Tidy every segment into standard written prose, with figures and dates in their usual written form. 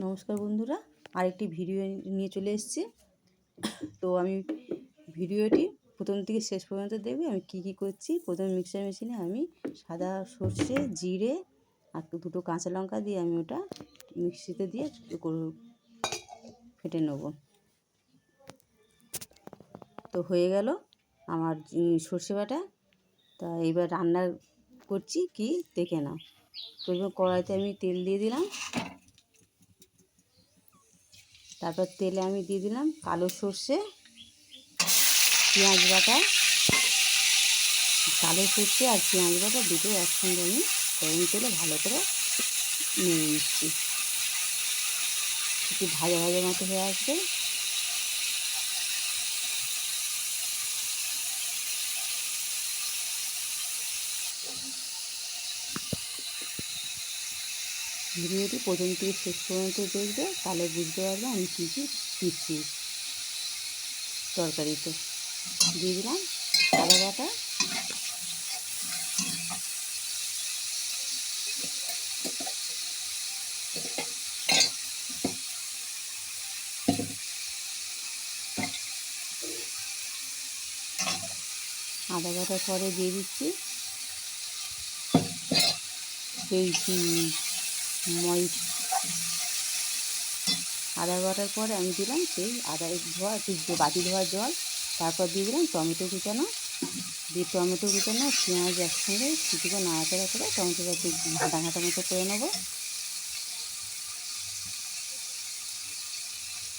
নমস্কার বন্ধুরা, আরেকটি ভিডিও নিয়ে চলে এসেছি। তো আমি ভিডিওটি প্রথম থেকে শেষ পর্যন্ত দেখবে আমি কি করছি। প্রথমে মিক্সার মেশিনে আমি সাদা সর্ষে, জিরে আর দুটো কাঁচা লঙ্কা দিয়ে আমি ওটা মিক্সিতে দিয়ে ফেটে নেব। তো হয়ে গেল আমার সর্ষে বাটা। তা এইবার রান্না করছি কি দেখে নাও। প্রথমে কড়াইতে আমি তেল দিয়ে দিলাম, তারপর তেলে আমি দিয়ে দিলাম কালো সর্ষে, পেঁয়াজ বাটা। কালো সর্ষে আর পেঁয়াজ বাটা দুটো একসঙ্গে আমি গরম তেলে ভালো করে নেড়ে নিচ্ছি। একটু ভাজা ভাজা মতো হয়ে আসবে। ভিডিওটি প্রথম থেকে শেষ পর্যন্ত দেখবে, তাহলে বুঝতে পারবে আমি কী কী দিচ্ছি। তরকারিতে দিয়ে দিলাম আদা বাটা, আদা বাটার পরে দিয়ে দিচ্ছি সেই আদা বাটার পরে আমি দিলাম সেই আদা ধোয়া একটু বাটি ধোয়া জল। তারপর দিয়ে দিলাম টমেটো কুচানো, দিয়ে টমেটো কুচানো পেঁয়াজ একসঙ্গে কিছুটা নাড়াচাড়া করে টমেটোটা একটু ঘাঁটা ঘাঁটা মতো করে নেবো।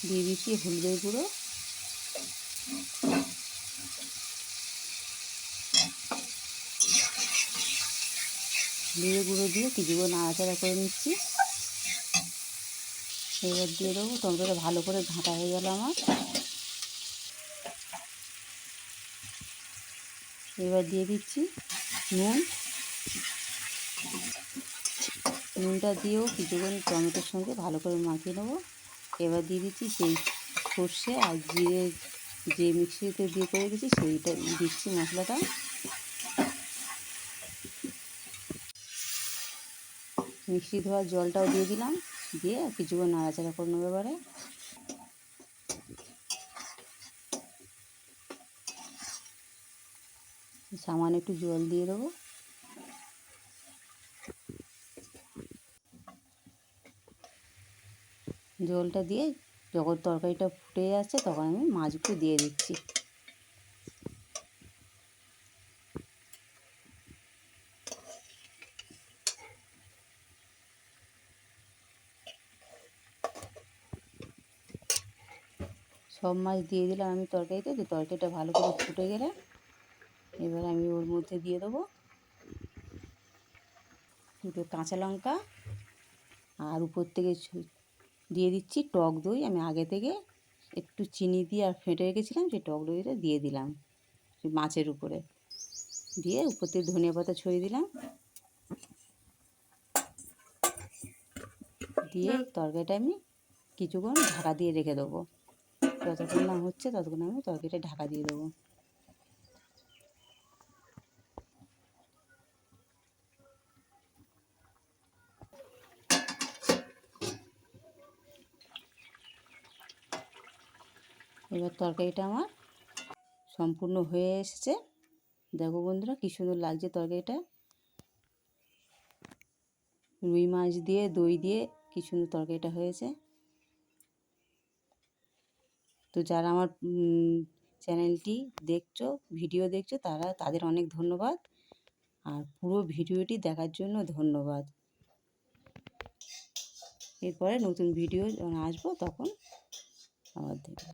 দিয়ে দিচ্ছি হলুদের গুঁড়ো, হলুদের গুঁড়ো দিয়ে কিছুক্ষণ নাড়াচাড়া করে নিচ্ছি। এবার দিয়ে দেবো, টমেটোটা ভালো করে ঘাঁটা হয়ে গেল আমার। এবার দিয়ে দিচ্ছি নুন। নুনটা দিয়েও কিছুক্ষণ টমেটোর সঙ্গে ভালো করে মাখিয়ে নেবো। এবার দিয়ে দিচ্ছি সেই সর্ষে আর জিরে যে মিক্সিতে দিয়ে করে রেখেছি সেইটা দিচ্ছি মশলাটা। মিক্সি ধোয়া জলটাও দিয়ে দিলাম, দিয়ে কিছুক্ষণ নাড়াচাড়া করে নেবো। এবারে সামান্য একটু জল দিয়ে দেবো। জলটা দিয়ে যখন তরকারিটা ফুটে যাচ্ছে তখন আমি মাছগুলো দিয়ে দিচ্ছি। সব মাছ দিয়ে দিলাম আমি তরকারিতে। তো তরকারিটা ভালো করে ফুটে গেলে এবার আমি ওর মধ্যে দিয়ে দেবো দুটো কাঁচা লঙ্কা, আর উপর থেকে দিয়ে দিচ্ছি টক দই। আমি আগে থেকে একটু চিনি দিয়ে আর ফেটে রেখেছিলাম, সেই টক দইটা দিয়ে দিলাম মাছের উপরে। দিয়ে উপর থেকে ধনিয়া পাতা ছড়িয়ে দিলাম। দিয়ে তরকারিটা আমি কিছুক্ষণ ঢাকা দিয়ে রেখে দেবো। যতক্ষণ না হচ্ছে ততক্ষণ আমি তরকারিটা ঢাকা দিয়ে দেবো। এবার তরকারিটা আমার সম্পূর্ণ হয়ে এসেছে। দেখো বন্ধুরা কী সুন্দর লাগছে তরকারিটা। রুই মাছ দিয়ে দই দিয়ে কী সুন্দর তরকারিটা হয়েছে। তো যারা আমার চ্যানেলটি দেখছো, ভিডিও দেখছো, তাদের অনেক ধন্যবাদ। আর পুরো ভিডিওটি দেখার জন্য ধন্যবাদ। এরপরে নতুন ভিডিও যখন আসবো তখন আবার দেখব।